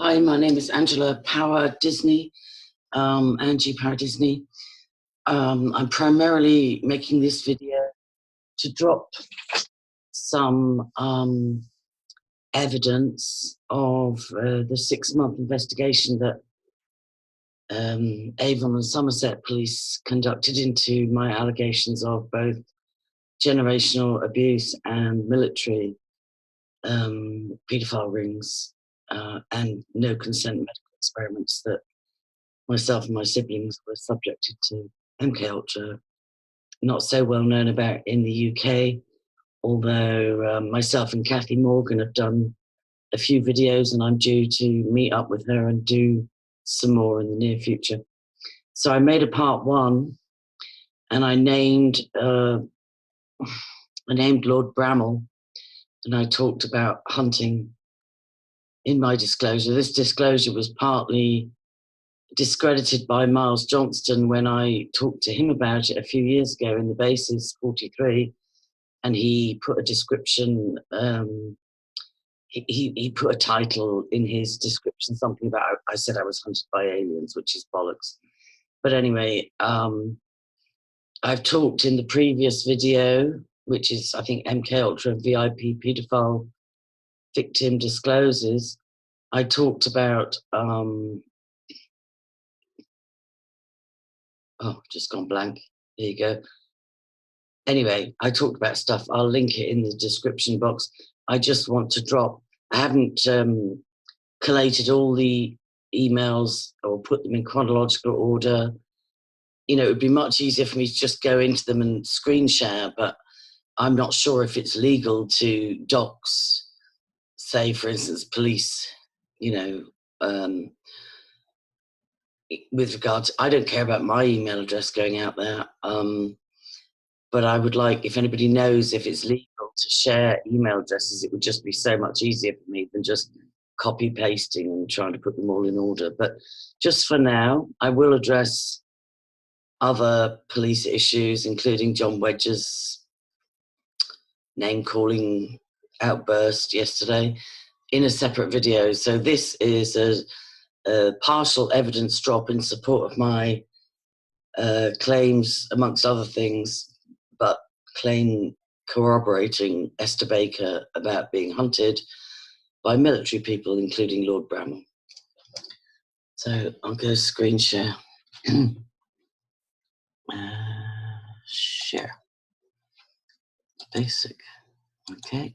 Hi, my name is Angela Power Disney, Angie Power Disney. I'm primarily making this video to drop some evidence of the 6-month investigation that Avon and Somerset police conducted into my allegations of both generational abuse and military paedophile rings and no consent medical experiments that myself and my siblings were subjected to. MKUltra, not so well known about in the UK, although myself and Kathy Morgan have done a few videos, and I'm due to meet up with her and do some more in the near future. So I made a part 1, and I named Lord Bramall, and I talked about hunting in my disclosure. This disclosure was partly discredited by Miles Johnston when I talked to him about it a few years ago in the Bases 43, and he put a description, he put a title in his description, something about, I said I was hunted by aliens, which is bollocks. But anyway, I've talked in the previous video, which is, I think, MKUltra VIP Paedophile Victim Discloses. I talked about, just gone blank. There you go. Anyway, I talked about stuff. I'll link it in the description box. I just want to drop, I haven't collated all the emails or put them in chronological order. You know, it would be much easier for me to just go into them and screen share, but I'm not sure if it's legal to dox, say, for instance, police, you know, with regard to, I don't care about my email address going out there, but I would like, if anybody knows if it's legal to share email addresses, it would just be so much easier for me than just copy pasting and trying to put them all in order. But just for now, I will address other police issues, including John Wedge's name-calling outburst yesterday, in a separate video. So this is a partial evidence drop in support of my claims, amongst other things, but claim corroborating Esther Baker about being hunted by military people, including Lord Bramall. So I'll go screen share. Share. Basic. Okay.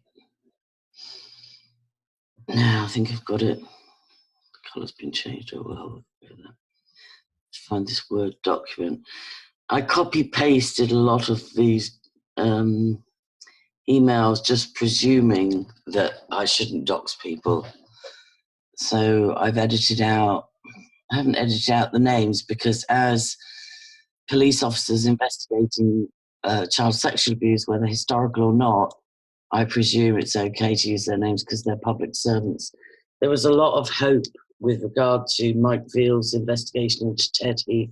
Now I think I've got it. The colour's been changed. Oh well. Let's find this Word document. I copy-pasted a lot of these emails, just presuming that I shouldn't dox people. So I've edited out, I haven't edited out the names, because as police officers investigating child sexual abuse, whether historical or not, I presume it's okay to use their names because they're public servants. There was a lot of hope with regard to Mike Veal's investigation into Ted Heath,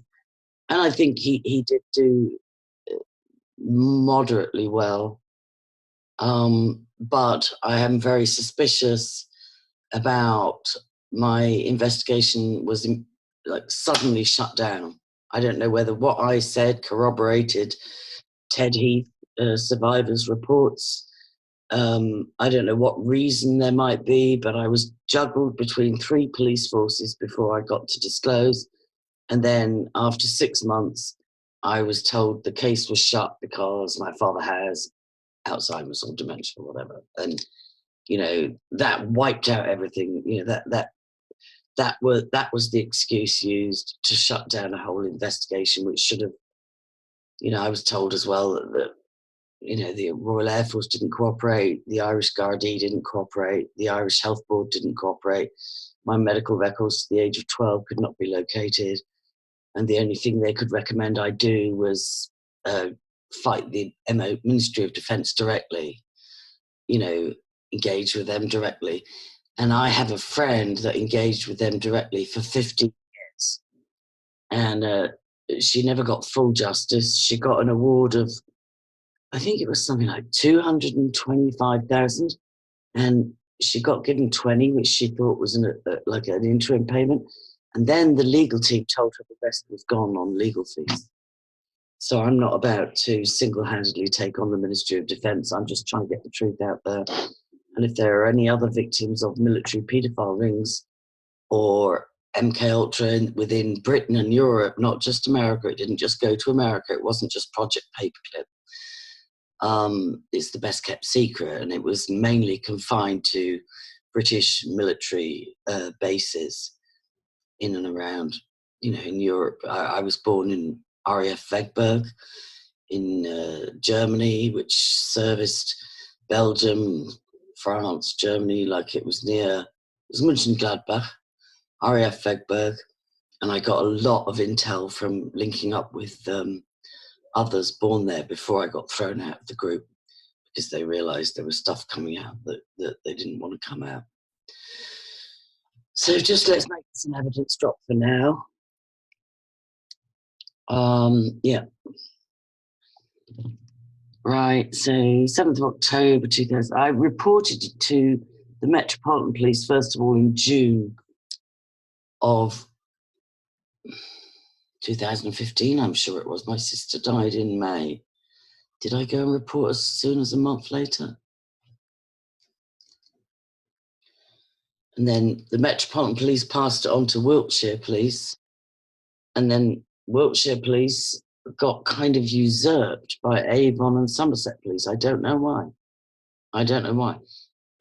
and I think he did do moderately well. But I am very suspicious about my investigation was suddenly shut down. I don't know whether what I said corroborated Ted Heath survivors' reports. I don't know what reason there might be, but I was juggled between 3 police forces before I got to disclose. And then after 6 months, I was told the case was shut because my father has Alzheimer's or dementia or whatever. And, you know, that wiped out everything. You know, that was the excuse used to shut down a whole investigation, which should have, you know, I was told as well that you know, the Royal Air Force didn't cooperate, the Irish Gardaí didn't cooperate, the Irish Health Board didn't cooperate. My medical records to the age of 12 could not be located. And the only thing they could recommend I do was fight the Ministry of Defence directly, you know, engage with them directly. And I have a friend that engaged with them directly for 50 years. And she never got full justice. She got an award of, I think it was something like 225,000. And she got given 20, which she thought was like an interim payment. And then the legal team told her the rest was gone on legal fees. So I'm not about to single-handedly take on the Ministry of Defence. I'm just trying to get the truth out there. And if there are any other victims of military paedophile rings or MKUltra within Britain and Europe, not just America, it didn't just go to America, it wasn't just Project Paperclip. It's the best kept secret, and it was mainly confined to British military bases in and around, in Europe. I was born in RAF Vegberg in Germany, which serviced Belgium, France, Germany, like it was Mönchengladbach, RAF Vegberg, and I got a lot of intel from linking up with others born there before I got thrown out of the group, because they realised there was stuff coming out that they didn't want to come out. So just let's make some evidence drop for now. Yeah. Right, so 7th of October 2000, I reported it to the Metropolitan Police, first of all, in June of 2015, I'm sure it was. My sister died in May. Did I go and report as soon as a month later? And then the Metropolitan Police passed it on to Wiltshire Police. And then Wiltshire Police got kind of usurped by Avon and Somerset Police. I don't know why.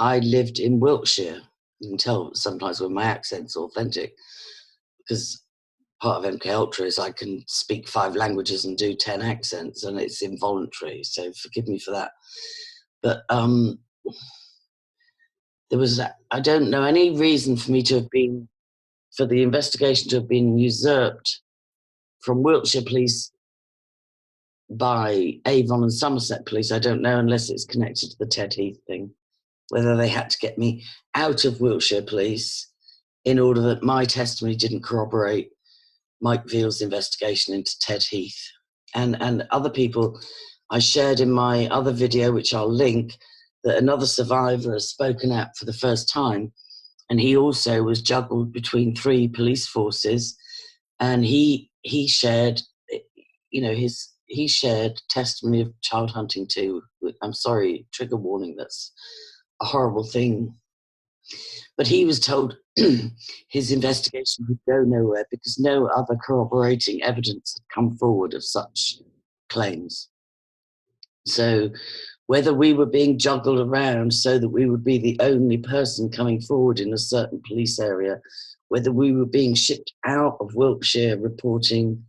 I lived in Wiltshire. You can tell sometimes when my accent's authentic, because part of MKUltra is I can speak 5 languages and do 10 accents, and it's involuntary, so forgive me for that. But there was, I don't know any reason for the investigation to have been usurped from Wiltshire Police by Avon and Somerset Police. I don't know, unless it's connected to the Ted Heath thing, whether they had to get me out of Wiltshire Police in order that my testimony didn't corroborate Mike Veal's investigation into Ted Heath. And other people, I shared in my other video, which I'll link, that another survivor has spoken out for the first time, and he also was juggled between 3 police forces, and he shared, he shared testimony of child hunting too. I'm sorry, trigger warning, that's a horrible thing. But he was told his investigation would go nowhere because no other corroborating evidence had come forward of such claims. So whether we were being juggled around so that we would be the only person coming forward in a certain police area, whether we were being shipped out of Wiltshire reporting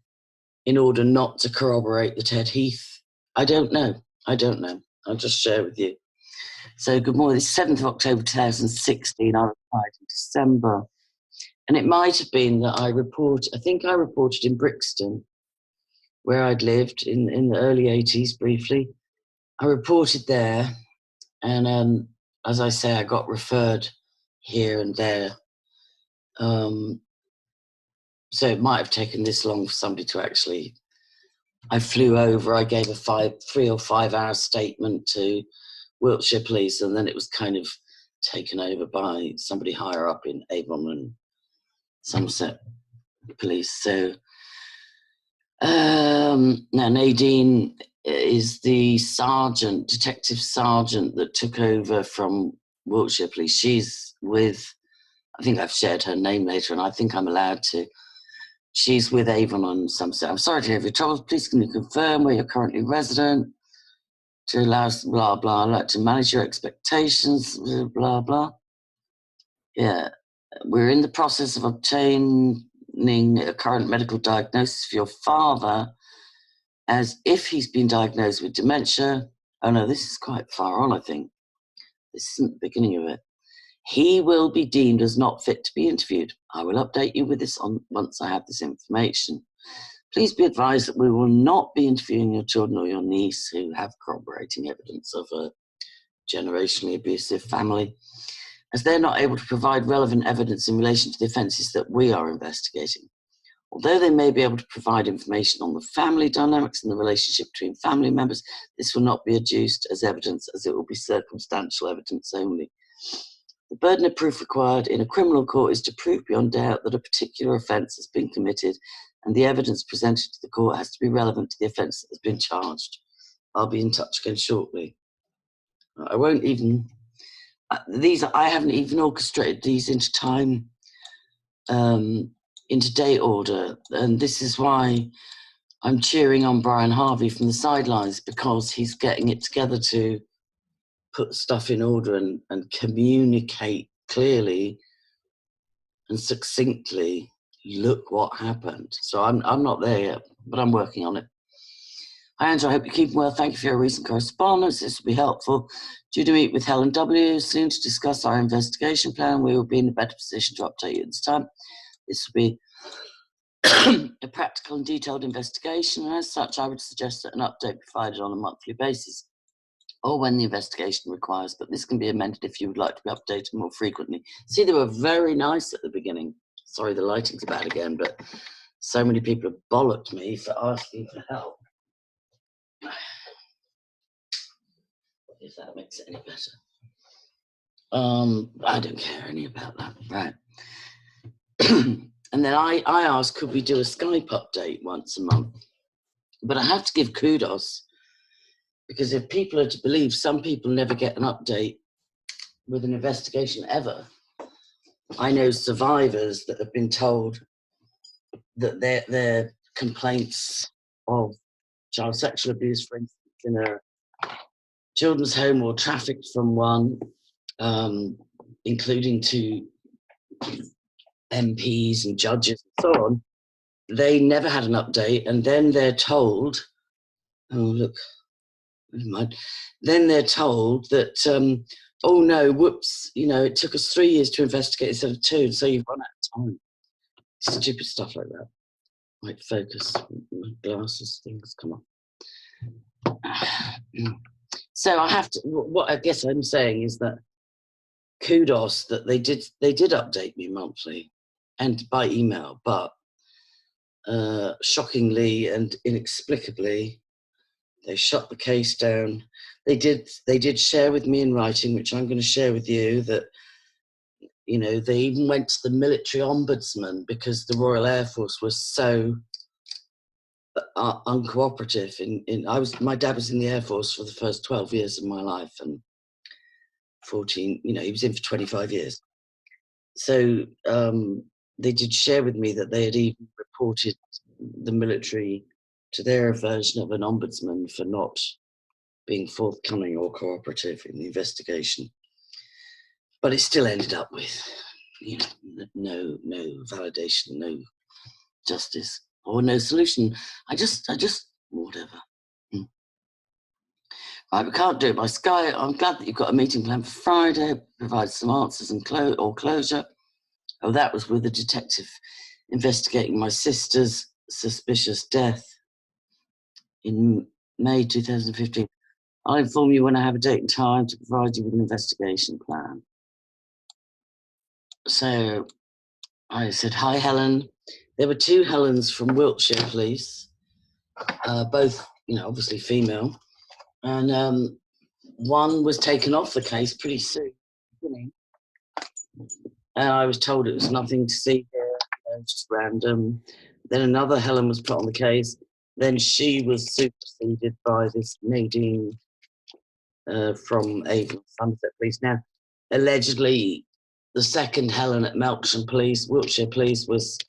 in order not to corroborate the Ted Heath, I don't know. I'll just share with you. So good morning, it's 7th of October 2016, I replied in December. And it might have been that I think I reported in Brixton, where I'd lived in the early 80s briefly. I reported there, and as I say, I got referred here and there. So it might have taken this long for somebody to actually, I flew over, I gave a 3 or 5 hour statement to Wiltshire Police, and then it was kind of taken over by somebody higher up in Avon and Somerset Police. So now Nadine is the detective sergeant that took over from Wiltshire Police. She's with, I think I've shared her name later, and I think I'm allowed to. She's with Avon and Somerset. I'm sorry to have your troubles. Please can you confirm where you're currently resident to allow us, blah, blah, I'd like to manage your expectations, blah, blah. Yeah, we're in the process of obtaining a current medical diagnosis for your father, as if he's been diagnosed with dementia. Oh no, this is quite far on, I think. This isn't the beginning of it. He will be deemed as not fit to be interviewed. I will update you with this once I have this information. Please be advised that we will not be interviewing your children or your niece who have corroborating evidence of a generationally abusive family, as they're not able to provide relevant evidence in relation to the offences that we are investigating. Although they may be able to provide information on the family dynamics and the relationship between family members, this will not be adduced as evidence, as it will be circumstantial evidence only. The burden of proof required in a criminal court is to prove beyond doubt that a particular offence has been committed, and the evidence presented to the court has to be relevant to the offence that has been charged. I'll be in touch again shortly. I won't even... I haven't even orchestrated these into time, into date order, and this is why I'm cheering on Brian Harvey from the sidelines, because he's getting it together to put stuff in order and communicate clearly and succinctly, look what happened. So I'm not there yet, but I'm working on it. Hi, Angie, I hope you're keeping well. Thank you for your recent correspondence. This will be helpful. Due to meet with Helen W. soon to discuss our investigation plan. We will be in a better position to update you at this time. This will be a practical and detailed investigation, and as such, I would suggest that an update be provided on a monthly basis or when the investigation requires, but this can be amended if you would like to be updated more frequently. See, they were very nice at the beginning. Sorry, the lighting's bad again, but so many people have bollocked me for asking for help. If that makes it any better. I don't care any about that, right? And then I asked, could we do a Skype update once a month? But I have to give kudos, because if people are to believe, some people never get an update with an investigation ever. I know survivors that have been told that their complaints of child sexual abuse, for instance, in a children's home or trafficked from one, including to MPs and judges and so on, they never had an update, and then they're told, oh look, never mind. Then they're told that, oh no, whoops, it took us 3 years to investigate instead of 2, so you've run out of time. Stupid stuff like that. Like focus, glasses, things, come on. So I have to, what I guess I'm saying is that kudos that they did update me monthly and by email, but shockingly and inexplicably, they shut the case down. They did share with me in writing, which I'm going to share with you, that they even went to the military ombudsman because the Royal Air Force was so uncooperative. My dad was in the Air Force for the first 12 years of my life, and 14. He was in for 25 years. So they did share with me that they had even reported the military to their version of an ombudsman for not being forthcoming or cooperative in the investigation. But it still ended up with, no validation, no justice, or no solution. I just whatever. Right, we can't do it by Sky. I'm glad that you've got a meeting planned for Friday. Provide some answers and closure. Oh, that was with a detective investigating my sister's suspicious death in May 2015. I'll inform you when I have a date and time to provide you with an investigation plan. So I said, hi, Helen. There were 2 Helens from Wiltshire Police, both, obviously female. And one was taken off the case pretty soon. And I was told it was nothing to see here, just random. Then another Helen was put on the case. Then she was superseded by this Nadine from Avon, Somerset Police. Now, allegedly, the second Helen at Melksham Police, Wiltshire Police, was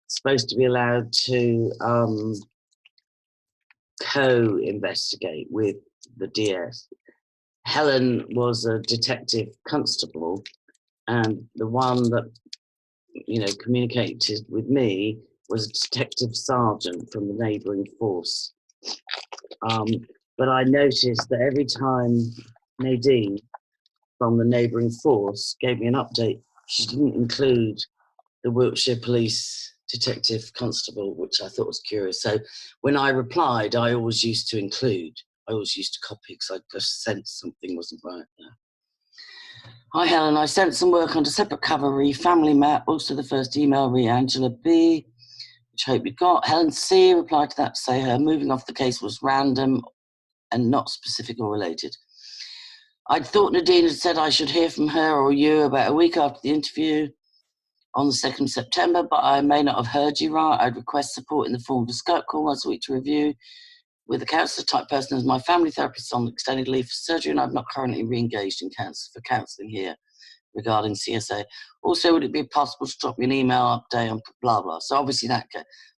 supposed to be allowed to co-investigate with the DS. Helen was a detective constable, and the one that, communicated with me was a detective sergeant from the neighbouring force. But I noticed that every time Nadine from the neighbouring force gave me an update, she didn't include the Wiltshire Police detective constable, which I thought was curious. So when I replied, I always used to include. I always used to copy because I just sensed something wasn't right there. Hi, Helen. I sent some work onto separate cover family map, also the first email Angela B, which I hope you got. Helen C replied to that to say her moving off the case was random and not specific or related. I'd thought Nadine had said I should hear from her or you about a week after the interview on the 2nd of September, but I may not have heard you right. I'd request support in the form of a Skype call once a week to review with a counsellor type person as my family therapist on extended leave for surgery, and I've not currently re-engaged in counselling here regarding CSA. Also, would it be possible to drop me an email update on blah, blah? So obviously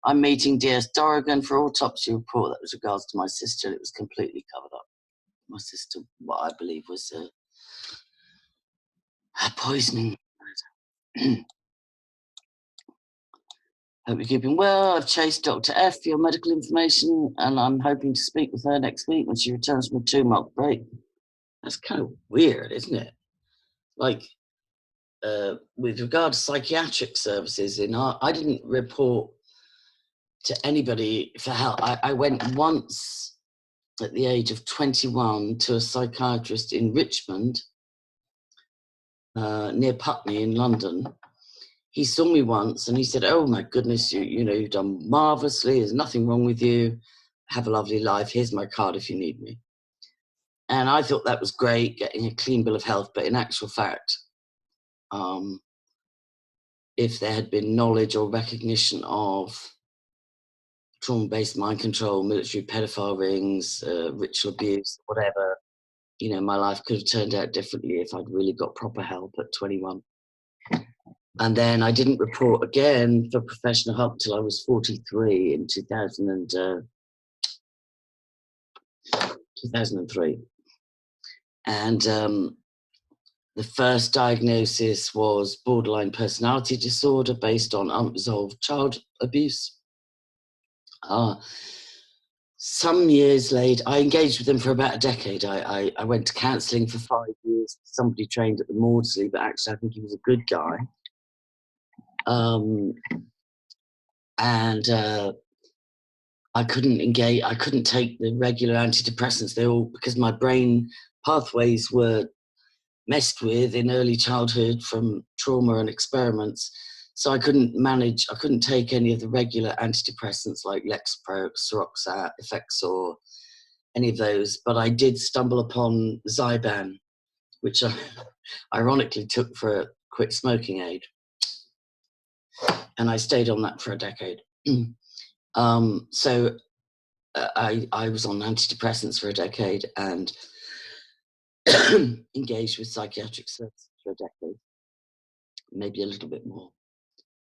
I'm meeting DS Dorrigan for autopsy report that was regards to my sister. It was completely covered up. My sister, what I believe was a poisoning. Hope you're keeping well. I've chased Dr. F for your medical information, and I'm hoping to speak with her next week when she returns from a 2-month break. That's kind of weird, isn't it? Like, with regard to psychiatric services, I didn't report to anybody for help. I went once at the age of 21 to a psychiatrist in Richmond, near Putney in London. He saw me once and he said, "Oh my goodness, you've done marvelously. There's nothing wrong with you. Have a lovely life. Here's my card if you need me." And I thought that was great, getting a clean bill of health. But in actual fact, if there had been knowledge or recognition of trauma-based mind control, military pedophile rings, ritual abuse, whatever, my life could have turned out differently if I'd really got proper help at 21. And then I didn't report again for professional help until I was 43 in 2003. And the first diagnosis was borderline personality disorder based on unresolved child abuse. Some years later, I engaged with them for about a decade. I went to counselling for 5 years. Somebody trained at the Maudsley, but actually I think he was a good guy. I couldn't engage. I couldn't take the regular antidepressants. Because my brain pathways were messed with in early childhood from trauma and experiments. So I couldn't take any of the regular antidepressants like Lexapro, Seroxat, Effexor, any of those. But I did stumble upon Zyban, which I ironically took for a quit smoking aid. And I stayed on that for a decade. So I was on antidepressants for a decade and engaged with psychiatric services for a decade, maybe a little bit more.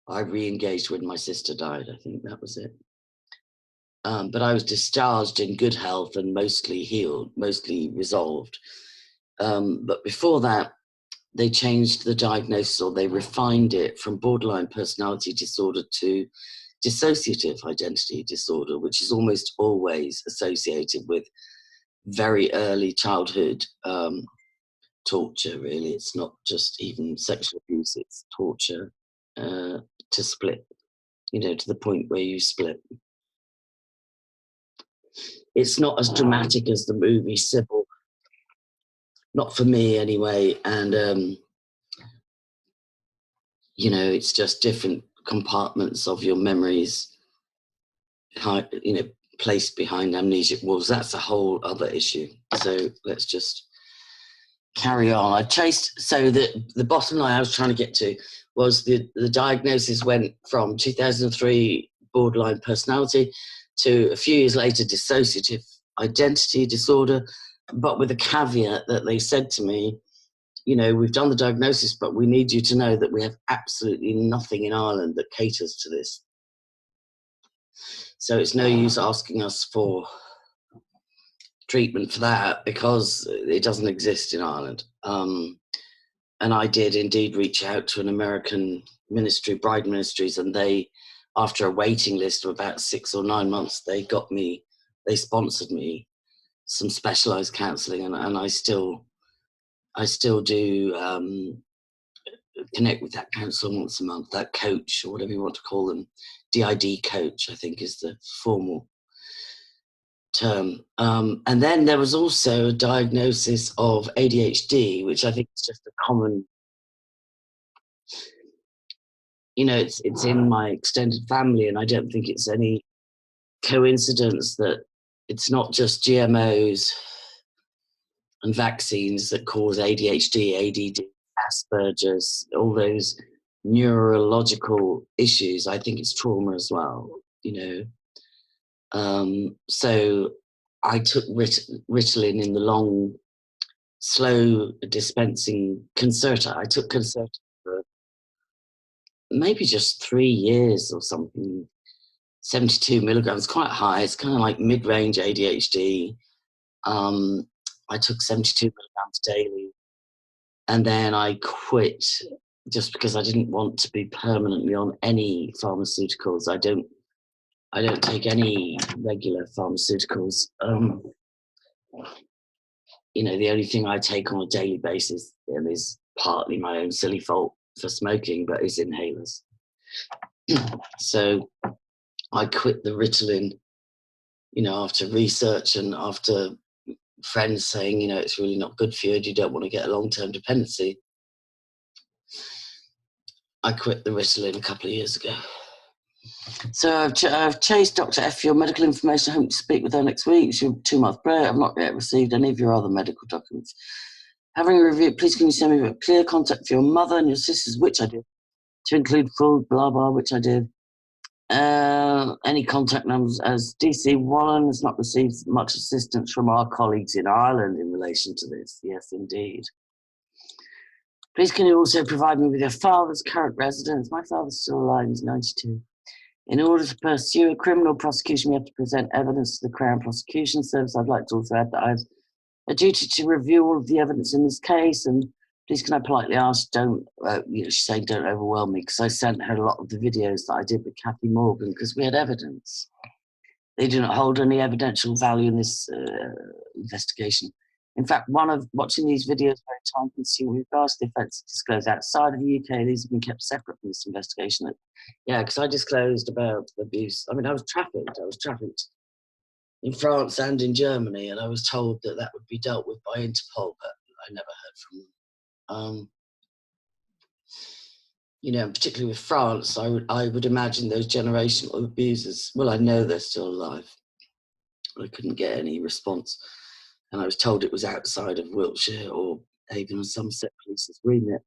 I re-engaged when my sister died. I think that was it. But I was discharged in good health and mostly healed, mostly resolved. But before that, they changed the diagnosis, or they refined it from borderline personality disorder to dissociative identity disorder, which is almost always associated with very early childhood torture, really. It's not just even sexual abuse, it's torture to split, to the point where you split. It's not as dramatic as the movie Sybil, not for me anyway, and it's just different compartments of your memories, placed behind amnesic walls. That's a whole other issue. So let's just carry on. So the bottom line I was trying to get to was the diagnosis went from 2003 borderline personality to a few years later dissociative identity disorder, but with a caveat that they said to me, we've done the diagnosis, but we need you to know that we have absolutely nothing in Ireland that caters to this. So it's no use asking us for treatment for that because it doesn't exist in Ireland. And I did indeed reach out to an American ministry, Bride Ministries, and they, after a waiting list of about 6 or 9 months, they sponsored me some specialized counseling, and I still do connect with that counsellor once a month, that coach, or whatever you want to call them. DID coach, I think, is the formal term. And then there was also a diagnosis of ADHD, which I think is just a common, it's in my extended family, and I don't think it's any coincidence that it's not just GMOs and vaccines that cause ADHD, ADD, Asperger's, all those neurological issues. I think it's trauma as well, you know. So I took Ritalin in the long, slow dispensing Concerta. I took Concerta for maybe just 3 years or something. 72 milligrams, quite high. It's kind of like mid-range ADHD. I took 72 milligrams daily, and then I quit just because I didn't want to be permanently on any pharmaceuticals. I don't take any regular pharmaceuticals. You know, the only thing I take on a daily basis, and is partly my own silly fault for smoking, but is inhalers. So I quit the Ritalin, you know, after research and after friends saying, you know, it's really not good for you and you don't want to get a long-term dependency. I quit the Ritalin a couple of years ago. So I've chased Dr. F for your medical information. I hope to speak with her next week. She's 2 month break. I've not yet received any of your other medical documents. Having a review, please can you send me a clear contact for your mother and your sisters, which I did, to include full blah blah, which I did. Any contact numbers, as DC Wallen has not received much assistance from our colleagues in Ireland in relation to this. Yes, indeed. Please can you also provide me with your father's current residence? My father's still alive, he's 92. In order to pursue a criminal prosecution, we have to present evidence to the Crown Prosecution Service. I'd like to also add that I have a duty to review all of the evidence in this case, and please can I politely ask, don't, she's saying don't overwhelm me, because I sent her a lot of the videos that I did with Kathy Morgan, because we had evidence. They do not hold any evidential value in this investigation. In fact, watching these videos is very time consuming. With regards to the offence disclosed outside of the UK, these have been kept separate from this investigation. Yeah, because I disclosed about abuse. I mean, I was trafficked in France and in Germany, and I was told that that would be dealt with by Interpol, but I never heard from them. You know, particularly with France, I would imagine those generational abusers, well, I know they're still alive. I couldn't get any response. And I was told it was outside of Wiltshire or Avon or Somerset Police's remit.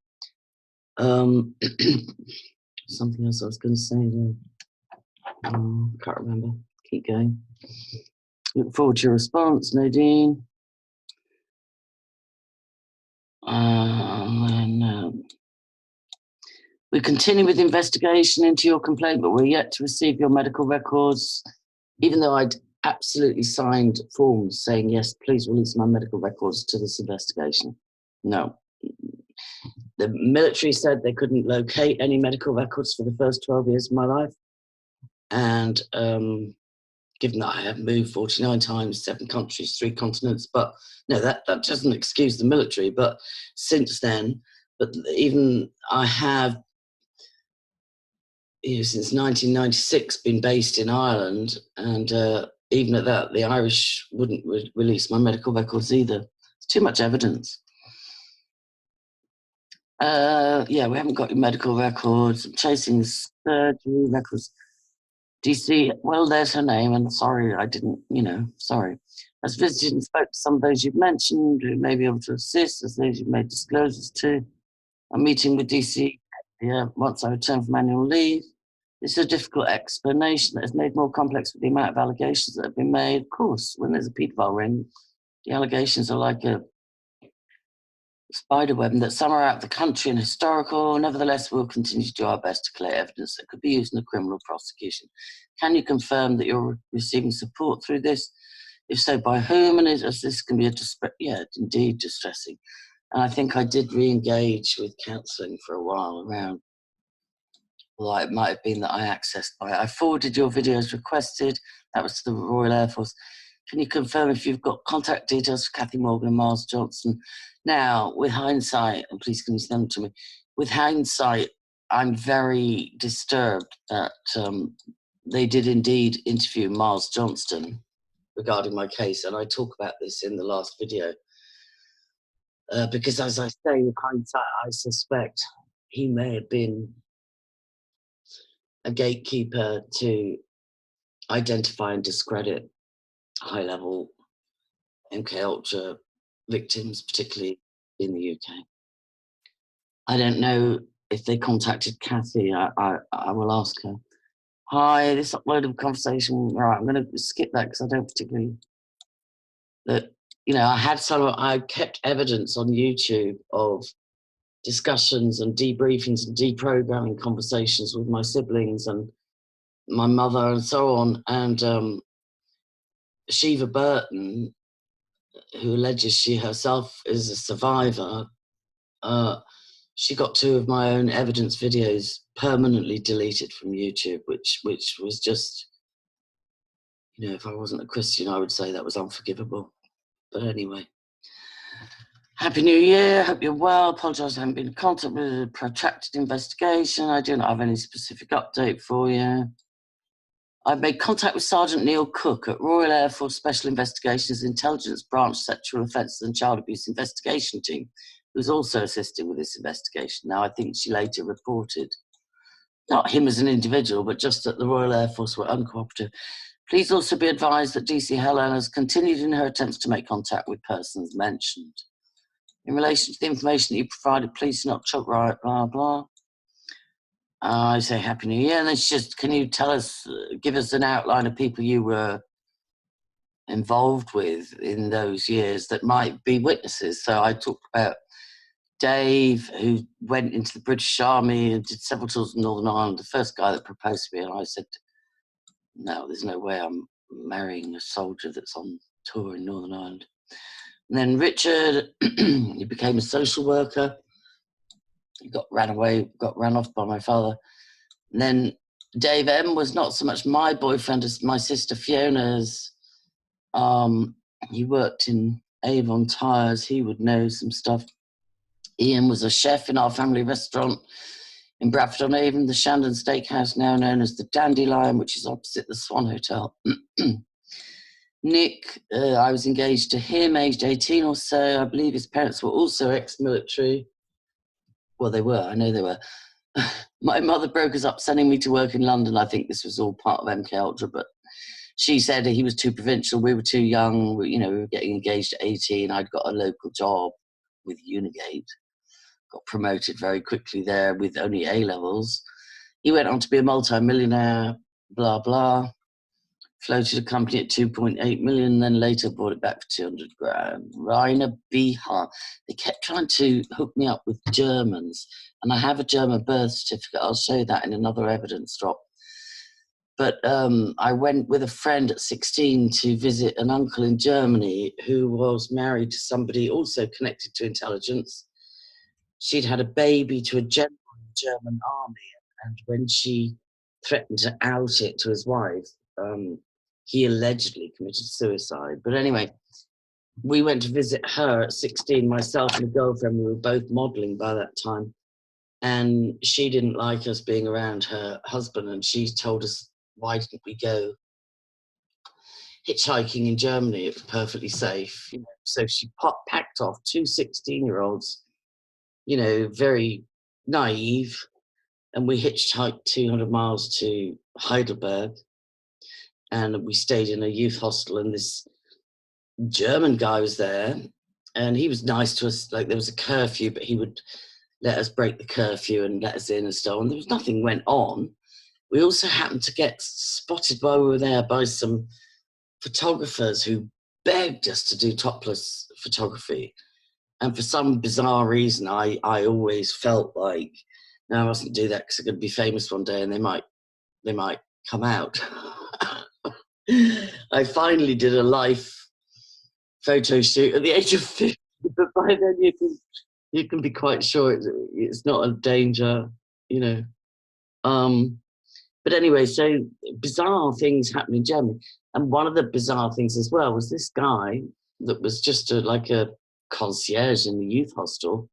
Something else I was going to say there. Can't remember. Keep going. Look forward to your response, Nadine. We continue with the investigation into your complaint, but we're yet to receive your medical records, even though I'd absolutely signed forms saying, yes, please release my medical records to this investigation. No. The military said they couldn't locate any medical records for the first 12 years of my life. And given that I have moved 49 times, 7 countries, 3 continents, but no, that doesn't excuse the military. But since then, but even I have, since 1996, been based in Ireland, and even at that, the Irish wouldn't release my medical records either. It's too much evidence. Yeah, we haven't got your medical records. I'm chasing surgery records. DC, well, there's her name, and sorry, I didn't, sorry. As visited and spoke to some of those you've mentioned who may be able to assist, as those you've made disclosures to. I'm meeting with DC once I return from annual leave. This is a difficult explanation that is made more complex with the amount of allegations that have been made. Of course, when there's a paedophile ring, the allegations are like a spider web, and that some are out of the country and historical. Nevertheless, we'll continue to do our best to collect evidence that could be used in a criminal prosecution. Can you confirm that you're receiving support through this? If so, by whom? And as this can be indeed distressing. And I think I did re-engage with counselling for a while around, well, it might have been that I forwarded your video as requested. That was to the Royal Air Force. Can you confirm if you've got contact details for Kathy Morgan and Miles Johnson? Now, with hindsight, and please can you send them to me, with hindsight, I'm very disturbed that they did indeed interview Miles Johnston regarding my case, and I talk about this in the last video. Because as I say, with hindsight, I suspect he may have been a gatekeeper to identify and discredit high-level MKUltra victims, particularly in the UK. I don't know if they contacted Kathy. I will ask her. Hi, this uploaded conversation. Right, I'm going to skip that because I don't particularly. That, you know, I kept evidence on YouTube of discussions and debriefings and deprogramming conversations with my siblings and my mother and so on. And Shiva Burton, who alleges she herself is a survivor, she got 2 of my own evidence videos permanently deleted from YouTube, which was just, you know, if I wasn't a Christian, I would say that was unforgivable. But anyway, Happy New Year. Hope you're well. Apologise I haven't been in contact with a protracted investigation. I do not have any specific update for you. I've made contact with Sergeant Neil Cook at Royal Air Force Special Investigations Intelligence Branch Sexual Offences and Child Abuse Investigation Team, who's also assisting with this investigation. Now, I think she later reported, not him as an individual, but just that the Royal Air Force were uncooperative. Please also be advised that DC Helen has continued in her attempts to make contact with persons mentioned. In relation to the information that you provided, please not chuck right, blah, blah. I say Happy New Year. And then she just, can you tell us, give us an outline of people you were involved with in those years that might be witnesses? So I talked about Dave, who went into the British Army and did several tours in Northern Ireland, the first guy that proposed to me. And I said, no, there's no way I'm marrying a soldier that's on tour in Northern Ireland. And then Richard, he became a social worker. He got ran off by my father. And then Dave M was not so much my boyfriend as my sister Fiona's. He worked in Avon Tires. He would know some stuff. Ian was a chef in our family restaurant in Bradford-on-Avon, the Shandon Steakhouse, now known as the Dandelion, which is opposite the Swan Hotel. Nick, I was engaged to him, aged 18 or so. I believe his parents were also ex-military. Well, they were. I know they were. My mother broke us up, sending me to work in London. I think this was all part of MKUltra, but she said he was too provincial. We were too young. We were getting engaged at 18. I'd got a local job with Unigate. Got promoted very quickly there with only A-levels. He went on to be a multi-millionaire, blah, blah. Floated a company at 2.8 million, then later bought it back for 200 grand. Rainer Bihar. They kept trying to hook me up with Germans, and I have a German birth certificate. I'll show that in another evidence drop. But I went with a friend at 16 to visit an uncle in Germany who was married to somebody also connected to intelligence. She'd had a baby to a general in the German army, and when she threatened to out it to his wife, he allegedly committed suicide. But anyway, we went to visit her at 16, myself and a girlfriend. We were both modeling by that time. And she didn't like us being around her husband. And she told us, why didn't we go hitchhiking in Germany? It was perfectly safe. So she packed off 2 16-year-olds, very naive. And we hitchhiked 200 miles to Heidelberg. And we stayed in a youth hostel, and this German guy was there, and he was nice to us. Like, there was a curfew, but he would let us break the curfew and let us in and so on. There was nothing went on. We also happened to get spotted while we were there by some photographers who begged us to do topless photography. And for some bizarre reason, I always felt like, no, I mustn't do that because I'm going to be famous one day and they might come out. I finally did a live photo shoot at the age of 50, but by then you can be quite sure it's not a danger, But anyway, so bizarre things happened in Germany. And one of the bizarre things as well was this guy that was just like a concierge in the youth hostel.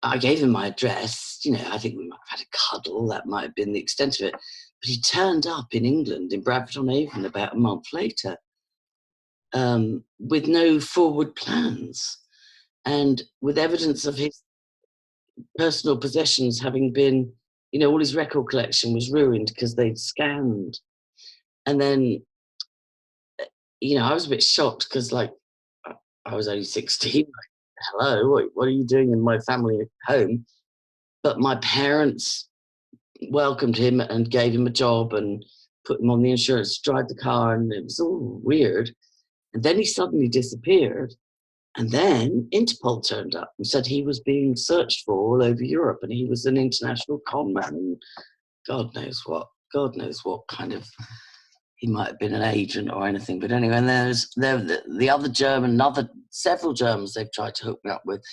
I gave him my address. I think we might have had a cuddle. That might have been the extent of it. But he turned up in England, in Bradford-on-Avon, about a month later, with no forward plans and with evidence of his personal possessions having been, all his record collection was ruined because they'd scanned. And then, I was a bit shocked because, I was only 16. Hello, what are you doing in my family home? But my parents welcomed him and gave him a job and put him on the insurance to drive the car, and it was all weird. And then he suddenly disappeared. And then Interpol turned up and said he was being searched for all over Europe, and he was an international con man, and God knows what kind of, he might have been an agent or anything. But anyway, and there's the other German, several Germans they've tried to hook me up with.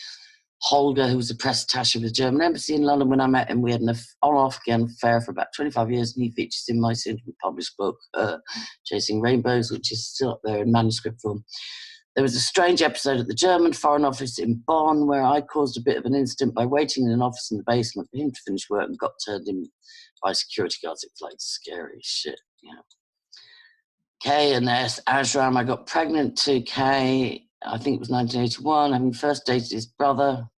Holger, who was the press attaché of the German embassy in London when I met him, we had an on-off again affair for about 25 years, and he features in my soon-to-be-published book, Chasing Rainbows, which is still up there in manuscript form. There was a strange episode at the German Foreign Office in Bonn where I caused a bit of an incident by waiting in an office in the basement for him to finish work and got turned in by security guards. It was like scary shit, you know. Kay and Ashram, I got pregnant to Kay, I think it was 1981, having first dated his brother.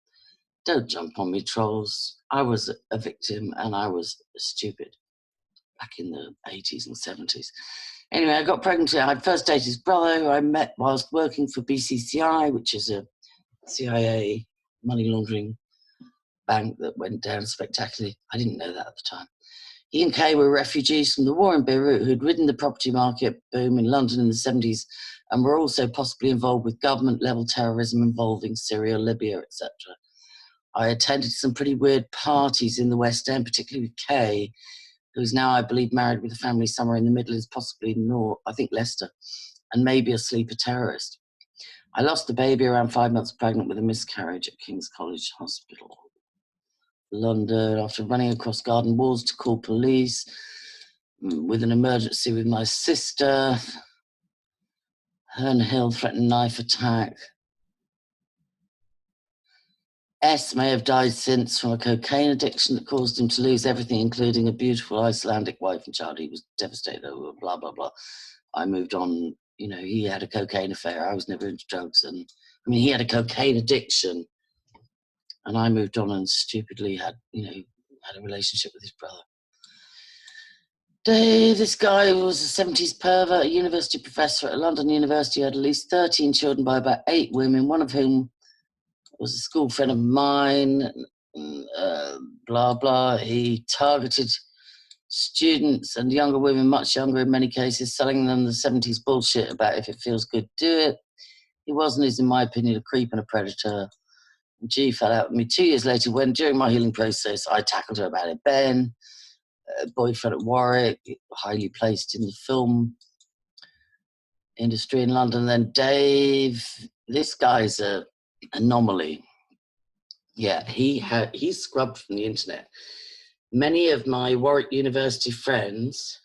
Don't jump on me, trolls. I was a victim and I was stupid back in the 80s and 70s. Anyway, I got pregnant. I first dated his brother, who I met whilst working for BCCI, which is a CIA money laundering bank that went down spectacularly. I didn't know that at the time. He and Kay were refugees from the war in Beirut who'd ridden the property market boom in London in the 70s and were also possibly involved with government-level terrorism involving Syria, Libya, etc. I attended some pretty weird parties in the West End, particularly with Kay, who's now, I believe, married with a family somewhere in the Midlands, possibly north, I think Leicester, and maybe a sleeper terrorist. I lost the baby around 5 months pregnant with a miscarriage at King's College Hospital, London, after running across garden walls to call police with an emergency with my sister. Herne Hill threatened knife attack. S may have died since from a cocaine addiction that caused him to lose everything, including a beautiful Icelandic wife and child. He was devastated over blah, blah, blah. I moved on. You know, he had a cocaine affair. I was never into drugs. And I mean, he had a cocaine addiction. And I moved on and stupidly had a relationship with his brother. Dave, this guy was a 70s pervert, a university professor at London University, had at least 13 children by about 8 women, one of whom was a school friend of mine, blah, blah. He targeted students and younger women, much younger in many cases, selling them the 70s bullshit about if it feels good, do it. He wasn't, in my opinion, a creep and a predator. G fell out with me 2 years later when, during my healing process, I tackled her about it. Ben, a boyfriend at Warwick, highly placed in the film industry in London. Then Dave, this guy's a anomaly. Yeah, he's scrubbed from the internet. Many of my Warwick University friends,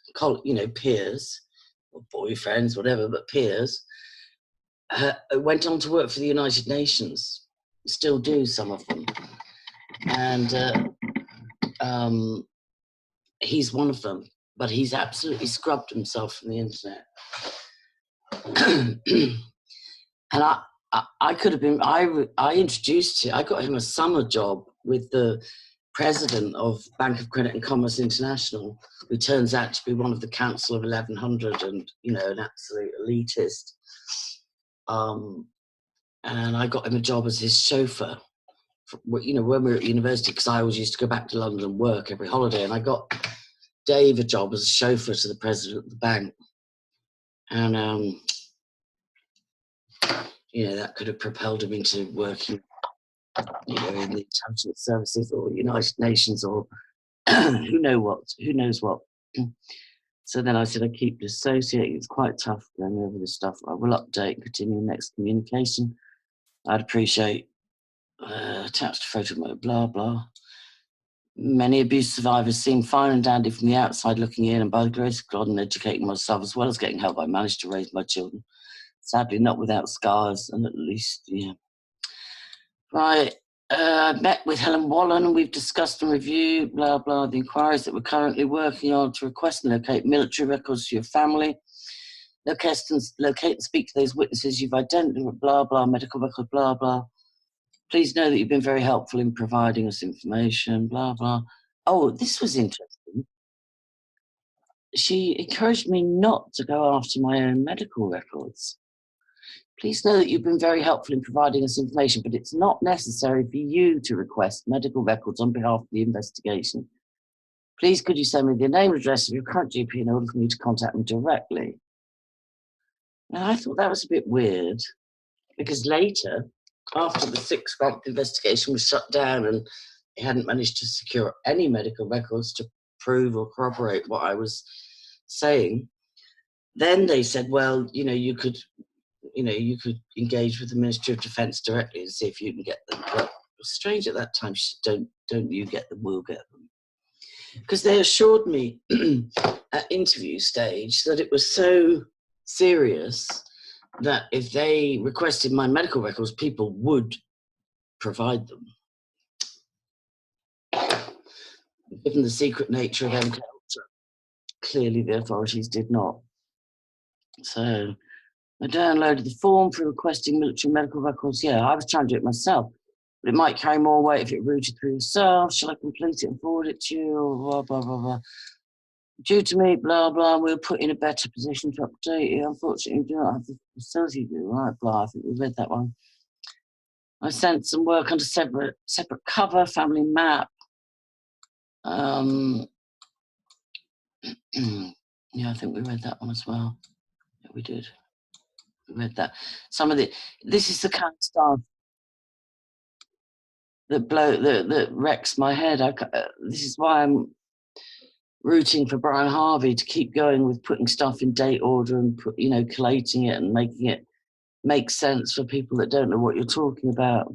peers, or boyfriends, whatever, but peers, went on to work for the United Nations. Still do, some of them. And he's one of them, but he's absolutely scrubbed himself from the internet. And I could have been, I introduced him, I got him a summer job with the president of Bank of Credit and Commerce International, who turns out to be one of the Council of 1100 and, an absolute elitist. And I got him a job as his chauffeur, when we were at university, because I always used to go back to London and work every holiday. And I got Dave a job as a chauffeur to the president of the bank. And, that could have propelled him into working, in the intelligence services or United Nations or who knows what. So then I said, I keep dissociating. It's quite tough going over this stuff. I will update and continue next communication. I'd appreciate attached photo, blah, blah. Many abuse survivors seem fine and dandy from the outside looking in, and by the grace of God and educating myself as well as getting help, I managed to raise my children. Sadly, not without scars, and at least, Right, I met with Helen Wallen, and we've discussed and reviewed, blah, blah, the inquiries that we're currently working on to request and locate military records for your family. Locate and speak to those witnesses you've identified, blah, blah, medical record, blah, blah. Please know that you've been very helpful in providing us information, blah, blah. Oh, this was interesting. She encouraged me not to go after my own medical records. Please know that you've been very helpful in providing us information, but it's not necessary for you to request medical records on behalf of the investigation. Please could you send me the name and address of your current GP in order for me to contact them directly? Now, I thought that was a bit weird, because later, after the 6-month investigation was shut down and it hadn't managed to secure any medical records to prove or corroborate what I was saying, then they said, well, you could engage with the Ministry of Defence directly and see if you can get them. But it was strange at that time. She said, don't you get them, we'll get them. Because they assured me at interview stage that it was so serious that if they requested my medical records, people would provide them. Given the secret nature of MKUltra, clearly the authorities did not. So I downloaded the form for requesting military medical records. Yeah, I was trying to do it myself, but it might carry more weight if it routed through yourself. Shall I complete it and forward it to you? Or blah, blah, blah, blah. Due to me, blah, blah, we'll put in a better position to update you. Unfortunately, we do not have the facility to do right, blah. I think we read that one. I sent some work under separate cover, family map. Yeah, I think we read that one as well. Yeah, we did. We read that. This is the kind of stuff that wrecks my head. This is why I'm rooting for Brian Harvey to keep going with putting stuff in date order and collating it and making it make sense for people that don't know what you're talking about.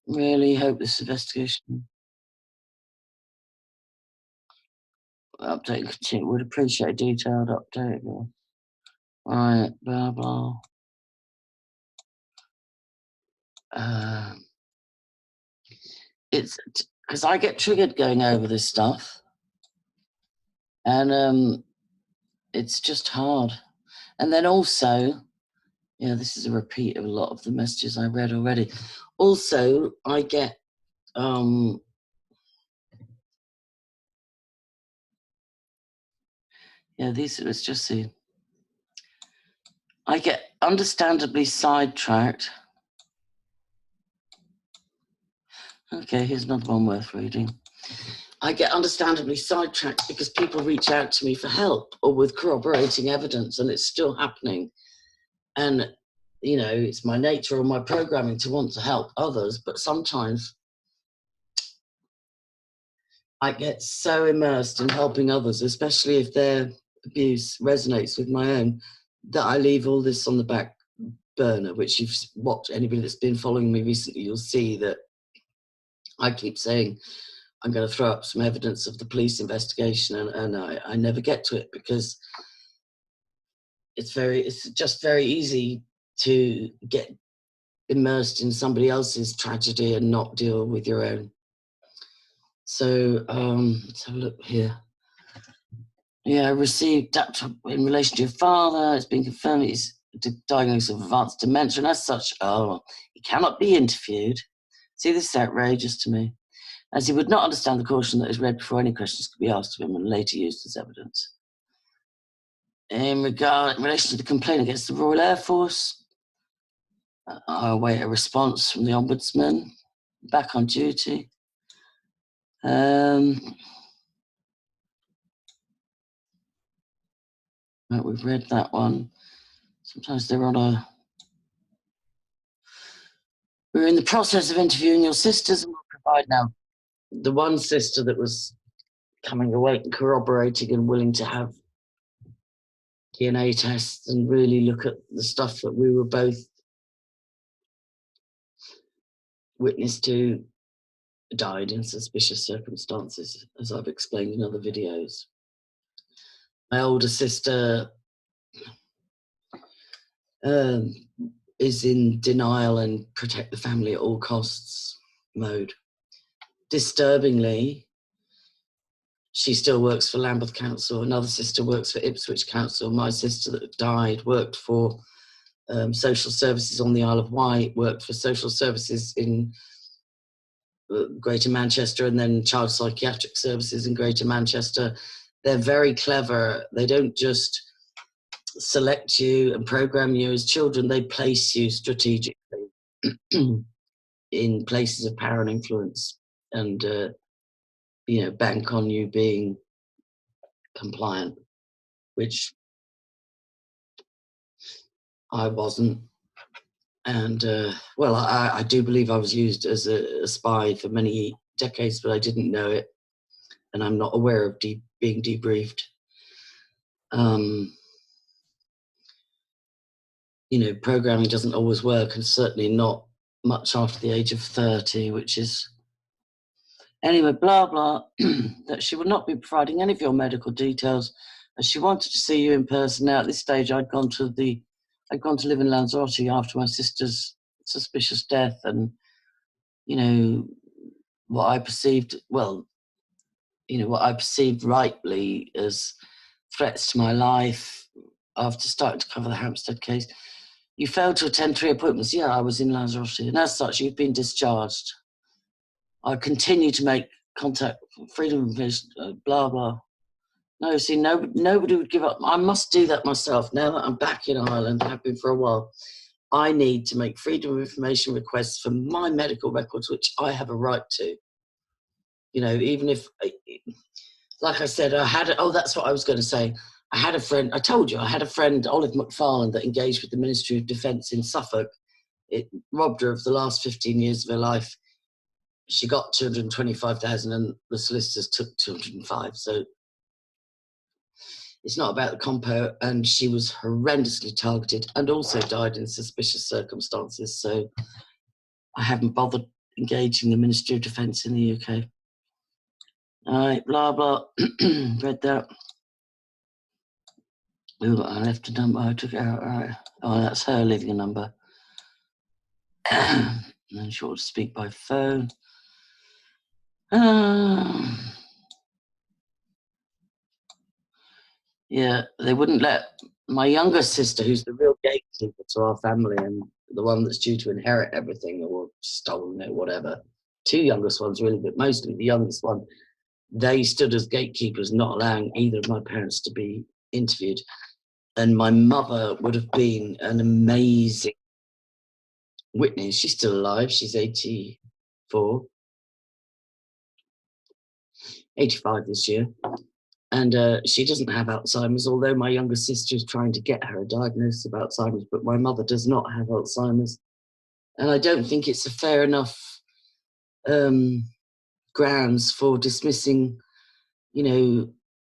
Really hope this investigation update and continue. Would appreciate a detailed update. Right, blah blah. It's because I get triggered going over this stuff, and it's just hard. And then also, this is a repeat of a lot of the messages I read already. Also, I get let's just see. I get understandably sidetracked. Okay, here's another one worth reading. I get understandably sidetracked because people reach out to me for help or with corroborating evidence, and it's still happening. And, it's my nature or my programming to want to help others, but sometimes I get so immersed in helping others, especially if their abuse resonates with my own, that I leave all this on the back burner, which anybody that's been following me recently, you'll see that I keep saying I'm going to throw up some evidence of the police investigation, and I never get to it because it's just very easy to get immersed in somebody else's tragedy and not deal with your own. So let's have a look here. Yeah, received in relation to your father. It's been confirmed he's diagnosed with advanced dementia, and as such, he cannot be interviewed. See, this is outrageous to me, as he would not understand the caution that is read before any questions could be asked of him and later used as evidence. In relation to the complaint against the Royal Air Force, I await a response from the Ombudsman, back on duty. We've read that one. Sometimes they're on we're in the process of interviewing your sisters, and we'll provide now. The one sister that was coming awake and corroborating and willing to have DNA tests and really look at the stuff that we were both witness to, died in suspicious circumstances, as I've explained in other videos. My older sister is in denial and protect the family at all costs mode. Disturbingly, she still works for Lambeth Council. Another sister works for Ipswich Council. My sister that died worked for social services on the Isle of Wight, worked for social services in Greater Manchester, and then child psychiatric services in Greater Manchester. They're very clever. They don't just select you and program you as children. They place you strategically in places of power and influence, and bank on you being compliant, which I wasn't. And I do believe I was used as a spy for many decades, but I didn't know it, and I'm not aware of being debriefed. Programming doesn't always work, and certainly not much after the age of 30, which is... Anyway, blah, blah, that she would not be providing any of your medical details, as she wanted to see you in person. Now, at this stage, I'd gone to live in Lanzarote after my sister's suspicious death, and, what I perceived rightly as threats to my life after starting to cover the Hampstead case. You failed to attend 3 appointments. Yeah, I was in Lanzarote, and as such, you've been discharged. I continue to make contact, freedom of information, blah, blah. No, see, nobody would give up. I must do that myself. Now that I'm back in Ireland, have been for a while, I need to make freedom of information requests for my medical records, which I have a right to. Even if, like I said, that's what I was going to say. I had a friend, I told you, Olive McFarlane, that engaged with the Ministry of Defence in Suffolk. It robbed her of the last 15 years of her life. She got 225,000 and the solicitors took 205. So it's not about the compo, and she was horrendously targeted and also died in suspicious circumstances. So I haven't bothered engaging the Ministry of Defence in the UK. All right, blah, blah. Read that. Ooh, I left a number. I took it out. All right. Oh, that's her leaving a number. And then she wants to speak by phone. Yeah, they wouldn't let my younger sister, who's the real gatekeeper to our family and the one that's due to inherit everything or stolen it, whatever. 2 youngest ones, really, but mostly the youngest one. They stood as gatekeepers, not allowing either of my parents to be interviewed. And my mother would have been an amazing witness. She's still alive. She's 85 this year. And she doesn't have Alzheimer's, although my younger sister is trying to get her a diagnosis of Alzheimer's, but my mother does not have Alzheimer's. And I don't think it's a fair enough grounds for dismissing,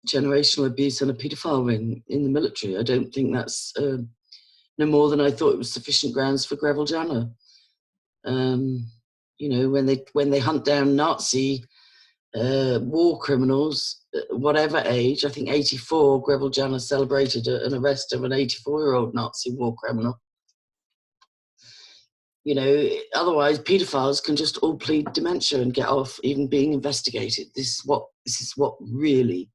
generational abuse and a paedophile in the military. I don't think that's no more than I thought it was sufficient grounds for Greville Janner. When they hunt down Nazi war criminals, whatever age, I think 84, Greville Janner celebrated an arrest of an 84-year-old Nazi war criminal. Otherwise paedophiles can just all plead dementia and get off even being investigated. This is what really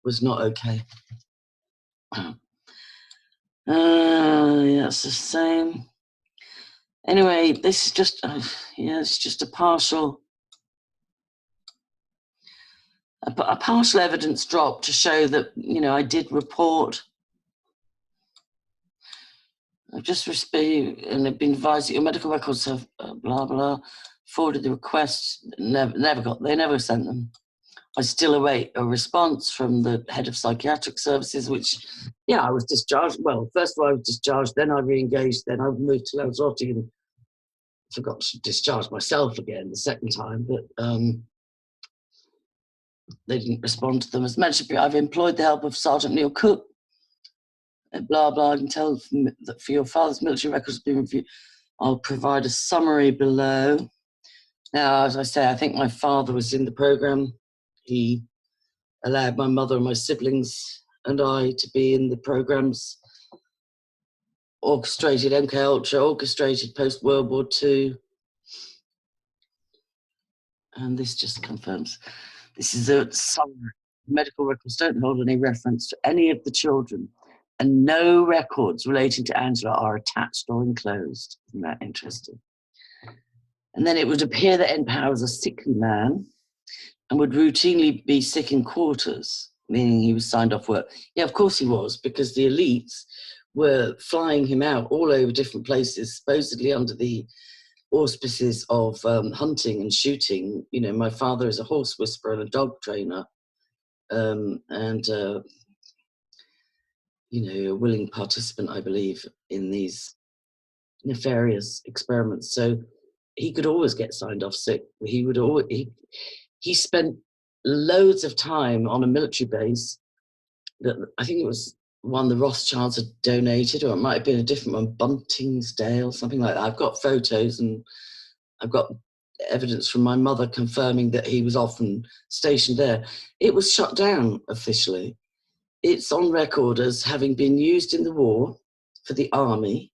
was not okay. Yeah, it's the same. Anyway, this is just, it's just a partial evidence drop to show that, I did report. I've just received and have been advised that your medical records have blah, blah, forwarded the requests, they never sent them. I still await a response from the head of psychiatric services, which, I was discharged. Well, first of all, I was discharged, then I re-engaged, then I moved to Lanzarote and forgot to discharge myself again the second time, but they didn't respond to them. As mentioned, I've employed the help of Sergeant Neil Cook, blah, blah. I can tell that for your father's military records have been reviewed. I'll provide a summary below. Now, as I say, I think my father was in the programme. He allowed my mother and my siblings and I to be in the programmes, orchestrated MKUltra, orchestrated post-World War II. And this just confirms. This is a summary. Medical records don't hold any reference to any of the children, and no records relating to Angela are attached or enclosed. Isn't that interesting? And then it would appear that N. Power was a sickly man and would routinely be sick in quarters. meaning he was signed off work. Yeah, of course he was, because the elites were flying him out all over different places, supposedly under the auspices of hunting and shooting. You know, my father is a horse whisperer and a dog trainer, and you know, a willing participant, I believe, in these nefarious experiments. So he could always get signed off sick. He would always, he spent loads of time on a military base that I think it was one the Rothschilds had donated, or it might have been a different one, Buntingsdale, something like that. I've got photos and I've got evidence from my mother confirming that he was often stationed there. It was shut down officially. It's on record as having been used in the war for the army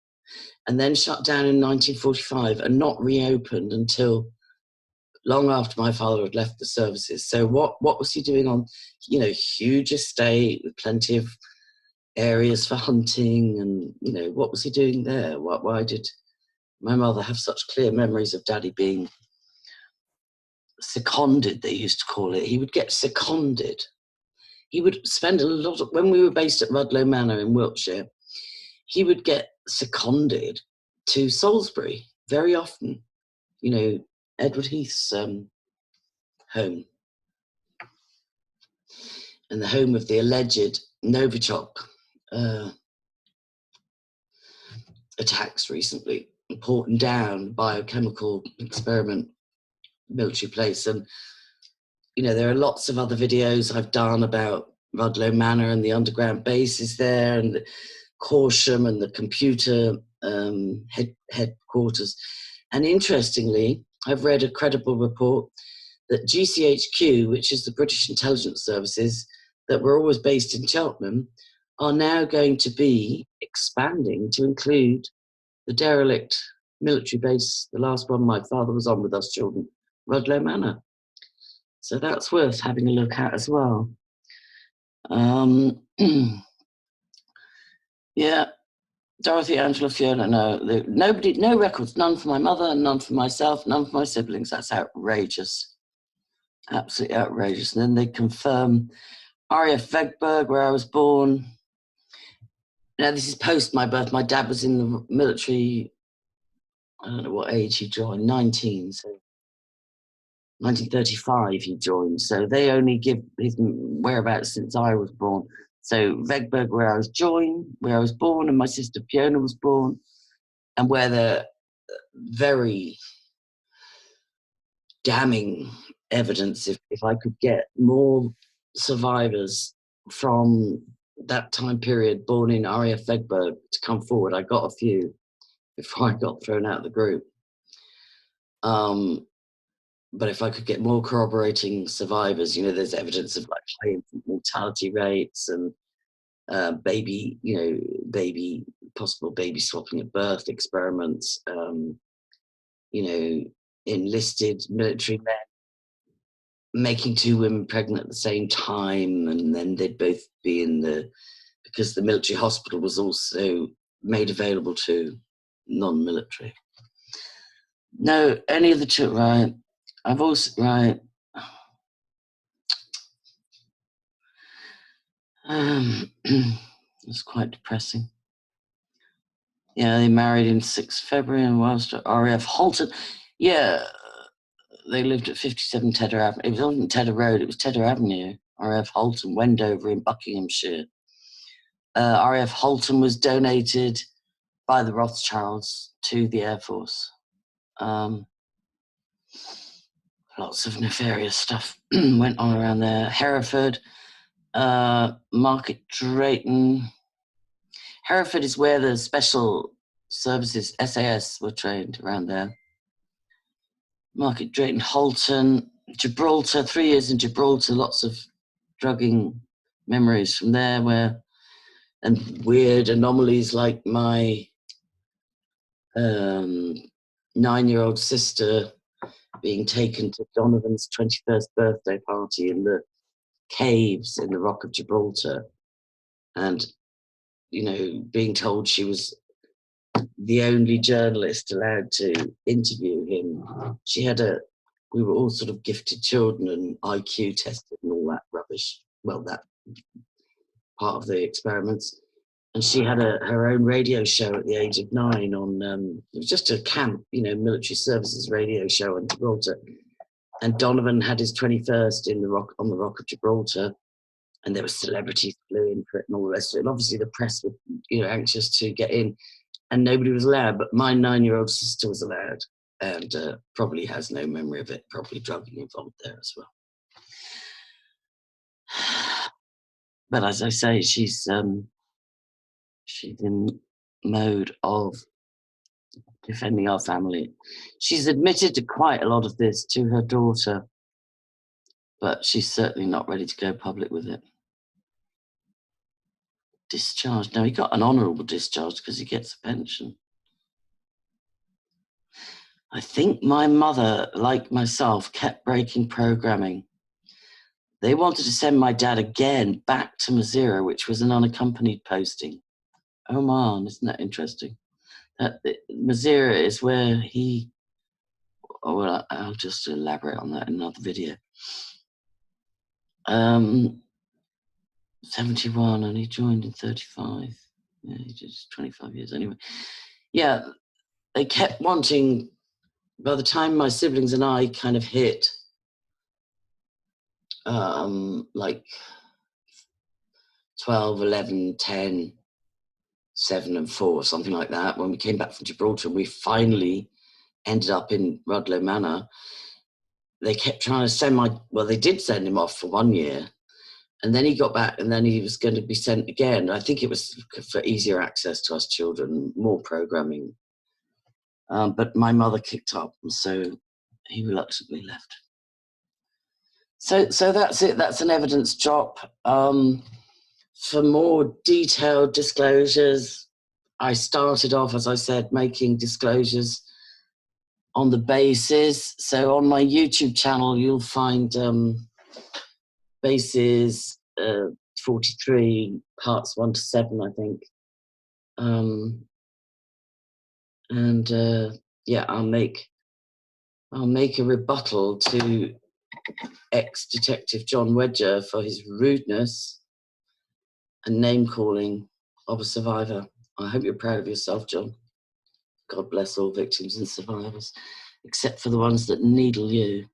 and then shut down in 1945 and not reopened until long after my father had left the services. So what was he doing on, you know, huge estate with plenty of areas for hunting, and, you know, what was he doing there? Why did my mother have such clear memories of Daddy being seconded, they used to call it? He would get seconded. He would spend a lot of, when we were based at Rudloe Manor in Wiltshire, he would get seconded to Salisbury very often, you know, Edward Heath's home, and the home of the alleged Novichok attacks recently, Porton Down biochemical experiment military place. And, you know, there are lots of other videos I've done about Rudloe Manor and the underground bases there, and the Corsham and the computer headquarters. And interestingly, I've read a credible report that GCHQ, which is the British Intelligence Services that were always based in Cheltenham, are now going to be expanding to include the derelict military base, the last one my father was on with us children, Rudloe Manor. So that's worth having a look at as well. Yeah, Dorothy, Angela, Fiona, no. Nobody, no records, none for my mother, none for myself, none for my siblings. That's outrageous. Absolutely outrageous. And then they confirm RAF Vegberg, where I was born. Now, this is post my birth. My dad was in the military, I don't know what age he joined, 19. So 1935 he joined. So they only give his whereabouts since I was born. So Vegberg, where I was born, and my sister Fiona was born, and where the very damning evidence, if I could get more survivors from that time period born in RAF Vegberg to come forward. I got a few before I got thrown out of the group. But if I could get more corroborating survivors, you know, there's evidence of like high infant mortality rates and possible baby swapping at birth experiments, you know, enlisted military men making two women pregnant at the same time, and then they'd both be because the military hospital was also made available to non-military. No, any of the two, right? I've also, right. It's quite depressing. Yeah, they married in 6th February in Wellstar, RAF Halton. Yeah, they lived at 57 Tedder Avenue. It wasn't Tedder Road, it was Tedder Avenue. RAF Halton, Wendover in Buckinghamshire. RAF Halton was donated by the Rothschilds to the Air Force. Lots of nefarious stuff went on around there. Hereford, Market Drayton. Hereford is where the special services, SAS, were trained around there. Market Drayton, Halton, Gibraltar, 3 years in Gibraltar, lots of drugging memories from there, and weird anomalies like my 9-year-old sister being taken to Donovan's 21st birthday party in the caves in the Rock of Gibraltar, and, you know, being told she was the only journalist allowed to interview him. We were all sort of gifted children and IQ tested and all that rubbish. Well, that part of the experiments. And she had her own radio show at the age of 9 on, it was just a camp, you know, military services radio show on Gibraltar. And Donovan had his 21st on the Rock of Gibraltar. And there were celebrities flew in for it and all the rest of it. And obviously the press were, you know, anxious to get in, and nobody was allowed. But my 9-year-old sister was allowed, and probably has no memory of it, probably drugging involved there as well. But as I say, she's in mode of defending our family. She's admitted to quite a lot of this to her daughter, but she's certainly not ready to go public with it. Discharged. Now, he got an honourable discharge because he gets a pension. I think my mother, like myself, kept breaking programming. They wanted to send my dad again back to Madeira, which was an unaccompanied posting. Oh man, isn't that interesting? Madeira is where he... Oh, well, I'll just elaborate on that in another video. 71, and he joined in 35. Yeah, he did 25 years anyway. Yeah, they kept wanting, by the time my siblings and I kind of hit like 12, 11, 10, 7 and 4, something like that, when we came back from Gibraltar, we finally ended up in Rudloe Manor. They kept trying to send they did send him off for 1 year, and then he got back, and then he was going to be sent again. I think it was for easier access to us children, more programming. But my mother kicked up, and so he reluctantly left. So that's it. That's an evidence drop. For more detailed disclosures, I started off, as I said, making disclosures on the bases. So on my YouTube channel, you'll find bases 43, parts 1 to 7, I think. Yeah, I'll make a rebuttal to ex-detective John Wedger for his rudeness and name-calling of a survivor. I hope you're proud of yourself, John. God bless all victims and survivors, except for the ones that needle you.